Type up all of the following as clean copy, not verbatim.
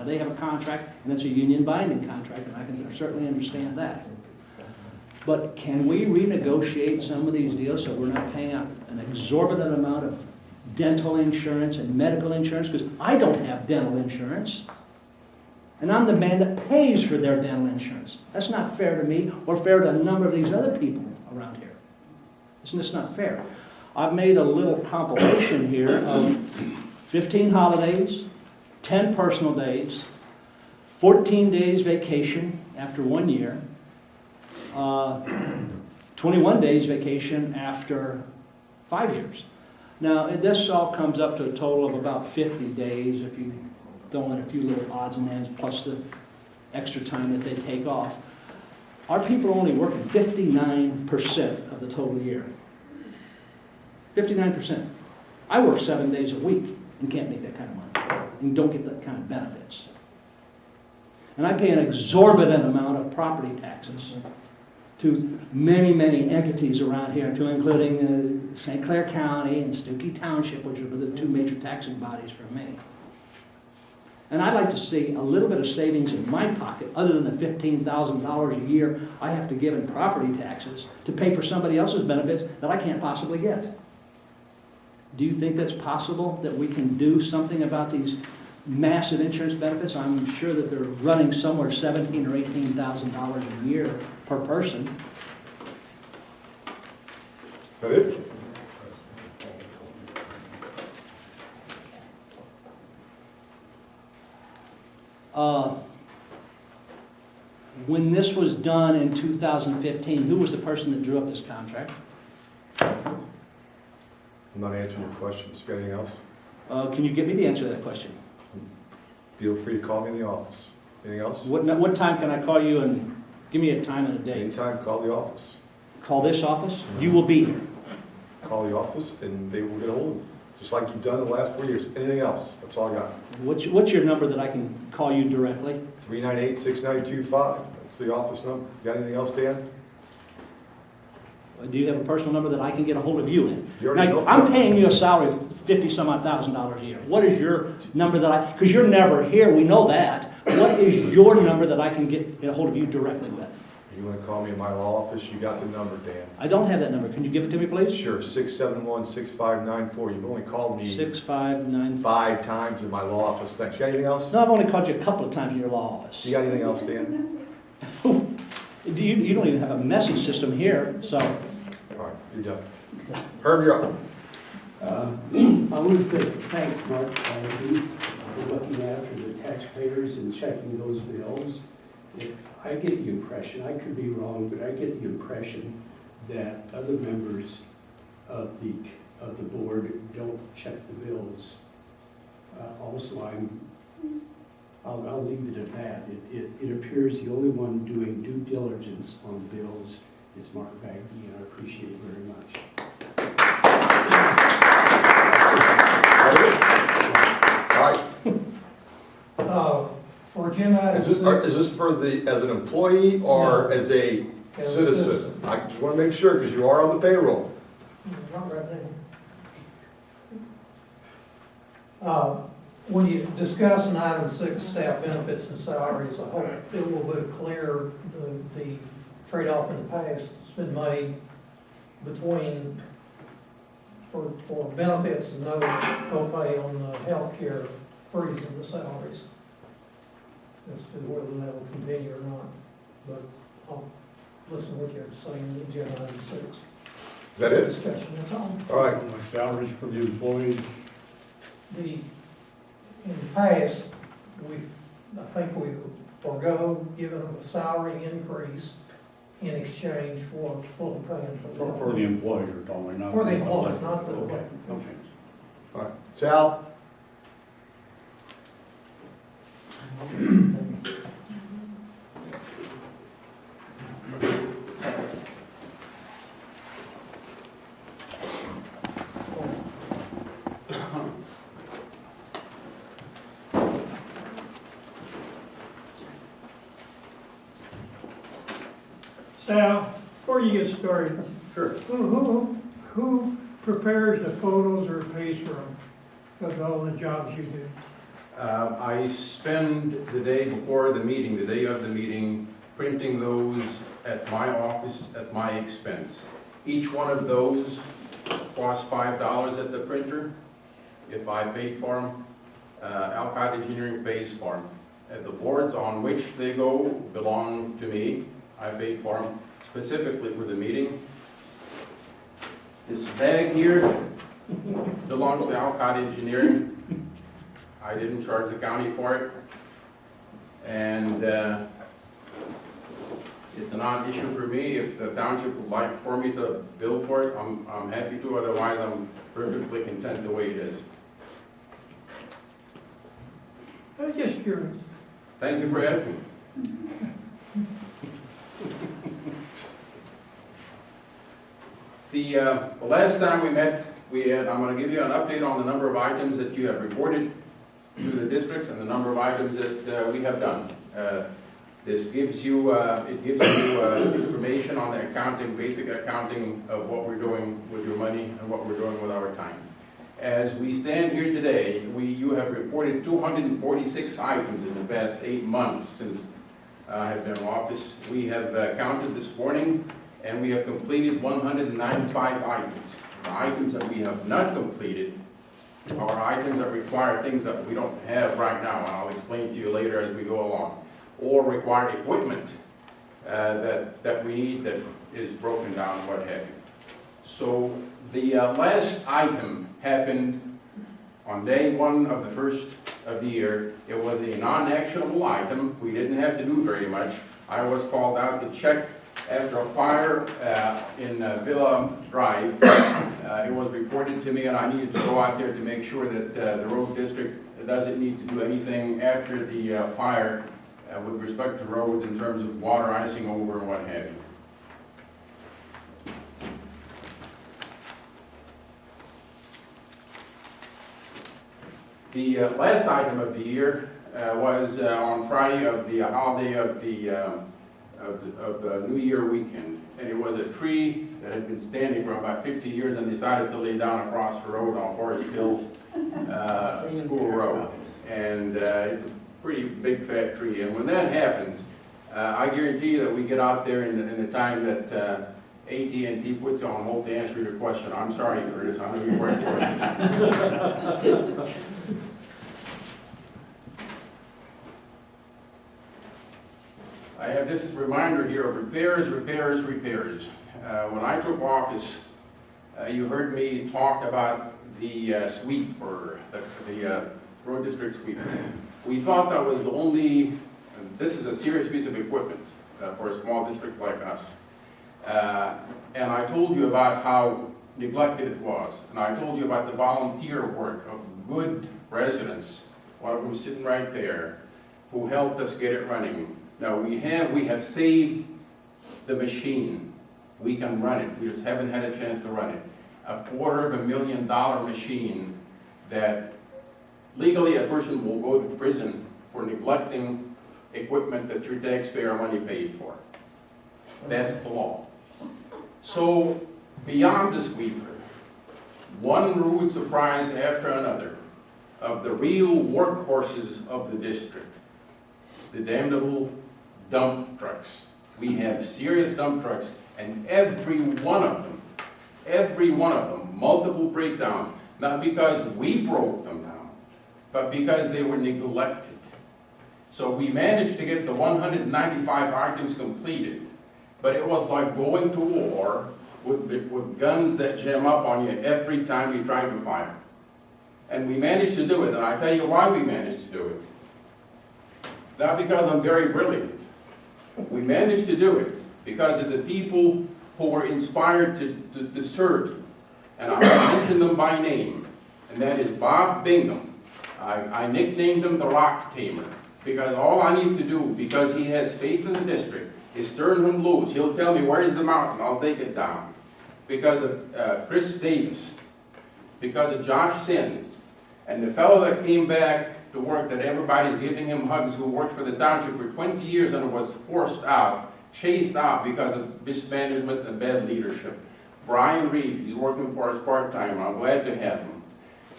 Now, they have a contract, and it's a union binding contract, and I can certainly understand that. But can we renegotiate some of these deals so we're not paying out an exorbitant amount of dental insurance and medical insurance? Because I don't have dental insurance. And I'm the man that pays for their dental insurance. That's not fair to me or fair to a number of these other people around here. Isn't this not fair? I've made a little compilation here of 15 holidays, 10 personal days, 14 days vacation after 1 year, 21 days vacation after 5 years. Now, this all comes up to a total of about 50 days if you throw in a few little odds and ends plus the extra time that they take off. Our people are only working 59% of the total year. 59%. I work 7 days a week and can't make that kind of money and don't get that kind of benefits. And I pay an exorbitant amount of property taxes to many, many entities around here, to including St. Clair County and Stookey Township, which are the two major taxing bodies for me. And I'd like to see a little bit of savings in my pocket, other than the $15,000 a year I have to give in property taxes to pay for somebody else's benefits that I can't possibly get. Do you think that's possible, that we can do something about these massive insurance benefits? I'm sure that they're running somewhere $17,000 or $18,000 a year per person. Is that it? When this was done in 2015, who was the person that drew up this contract? I'm not answering your questions. You got anything else? Can you give me the answer to that question? Feel free to call me in the office. Anything else? What time can I call you, and give me a time and a date? Anytime, call the office. Call this office? You will be here. Call the office and they will get a hold of you. Just like you've done the last 4 years. Anything else? That's all I got. What's your number that I can call you directly? 398-6925. That's the office number. You got anything else, Dan? Do you have a personal number that I can get a hold of you in? You already Now, know. I'm paying you a salary of $50,000 a year. What is your number that because you're never here, we know that. What is your number that I can get a hold of you directly with? You want to call me in my law office? You got the number, Dan. I don't have that number. Can you give it to me, please? Sure, 671-6594. You've only called me 6595. 5 times in my law office. Thanks. You got anything else? No, I've only called you a couple of times in your law office. You got anything else, Dan? You don't even have a message system here, so. All right, you're done. Herb, you're up. I want to thank Mark Kennedy for looking after the taxpayers and checking those bills. I get the impression, I could be wrong, but I get the impression that other members of the board don't check the bills. Also, I'll leave it at that. It appears the only one doing due diligence on bills is Mark Bagby, and I appreciate it very much. All right. For agenda item Is this for as an employee or as a as a citizen? I just want to make sure, because you are on the payroll. Not right now. When you discuss in item 6, staff benefits and salaries, I hope it will be clear the trade-off in the past that's been made between, for benefits and no copay on the health care, freezing the salaries as to whether that will continue or not. But I'll listen to what you have to say in agenda item 6. Is that it? Discussion, that's all. All right. Salaries for the employees. In the past, I think we forego giving them a salary increase in exchange for fully paying for them. For the employees you're talking, not. For the employees, not the. Okay. All right. Sal? Sal, before you get started, Sure. who prepares the photos or pays for them of all the jobs you do? I spend the day before the meeting, the day of the meeting, printing those at my office at my expense. Each one of those costs $5 at the printer. If I paid for them, Alcott Engineering pays for them. The boards on which they go belong to me. I paid for them specifically for the meeting. This bag here belongs to Alcott Engineering. I didn't charge the county for it. And it's a non-issue for me. If the township would like for me to bill for it, I'm happy to. Otherwise, I'm perfectly content the way it is. I was just curious. Thank you for asking. The last time we met, I'm going to give you an update on the number of items that you have reported to the district and the number of items that we have done. This gives you, information on the accounting, basic accounting of what we're doing with your money and what we're doing with our time. As we stand here today, you have reported 246 items in the past 8 months since I have been in office. We have counted this morning, and we have completed 195 items. The items that we have not completed are items that require things that we don't have right now, and I'll explain to you later as we go along, or require equipment that we need that is broken down, what have you. So the last item happened on day 1 of the first of the year. It was a non-actionable item. We didn't have to do very much. I was called out to check after a fire in Villa Drive. It was reported to me, and I needed to go out there to make sure that the road district doesn't need to do anything after the fire with respect to roads in terms of water icing over and what have you. The last item of the year was on Friday of the holiday of the New Year weekend. And it was a tree that had been standing for about 50 years and decided to lay down across the road on Forest Hill School Road. And it's a pretty big fat tree. And when that happens, I guarantee you that we get out there in the time that AT&T puts on hold to answer your question. I'm sorry, Curtis, I know you worked for it. I have this reminder here of repairs, repairs, repairs. When I took office, you heard me talk about the sweep, or the road district sweep. We thought that was the only, this is a serious piece of equipment for a small district like us. And I told you about how neglected it was. And I told you about the volunteer work of good residents, one of them sitting right there, who helped us get it running. Now we have saved the machine. We can run it. We just haven't had a chance to run it. A $250,000 machine that legally a person will go to prison for neglecting equipment that your taxpayer money paid for. That's the law. So beyond the sweeper, one rude surprise after another of the real workhorses of the district, the damnable dump trucks. We have serious dump trucks, and every one of them, multiple breakdowns, not because we broke them down, but because they were neglected. So we managed to get the 195 items completed, but it was like going to war with guns that jam up on you every time you try to fire. And we managed to do it, and I'll tell you why we managed to do it. Not because I'm very brilliant. We managed to do it because of the people who were inspired to serve. And I'll mention them by name, and that is Bob Bingham. I nicknamed him the Rock Tamer, because all I need to do, because he has faith in the district, is turn him loose. He'll tell me, where's the mountain? I'll take it down. Because of Chris Davis, because of Josh Sims, and the fellow that came back to work that everybody's giving him hugs, who worked for the township for 20 years and was forced out, chased out because of mismanagement and bad leadership. Brian Reed, he's working for us part-time. I'm glad to have him.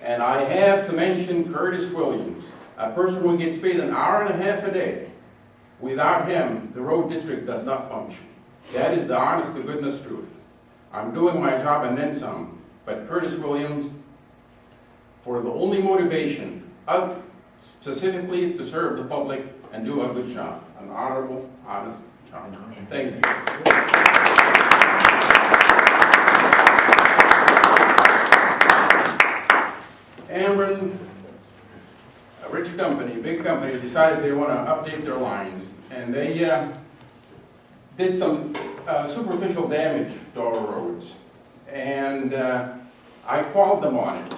And I have to mention Curtis Williams, A person who gets paid an hour and a half a day, without him, the road district does not function. That is the honest to goodness truth. I'm doing my job and then some, but Curtis Williams, for the only motivation, specifically to serve the public and do a good job, an honorable, honest job. Thank you. Ameren, a rich company, big company, decided they want to update their lines, and they did some superficial damage to our roads. And I called them on it.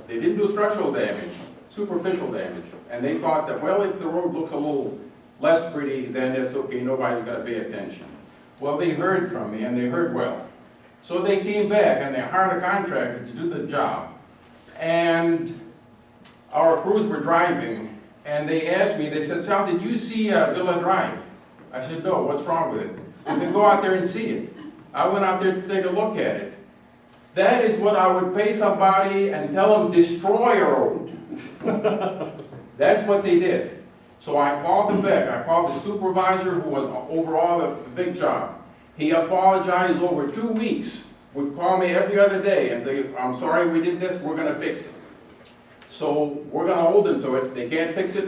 They didn't do structural damage, superficial damage. And they thought that, well, if the road looks a little less pretty, then it's okay, nobody's gonna pay attention. Well, they heard from me, and they heard well. So they came back, and they hired a contractor to do the job. And our crews were driving, and they asked me, they said, "Sal, did you see Villa Drive?" I said, "No, what's wrong with it?" They said, "Go out there and see it." I went out there to take a look at it. That is what I would pay somebody and tell them, destroy a road. That's what they did. So I called them back. I called the supervisor who was overall the big job. He apologized over 2 weeks, would call me every other day and say, "I'm sorry we did this, we're gonna fix it." So we're gonna hold them to it. They can't fix it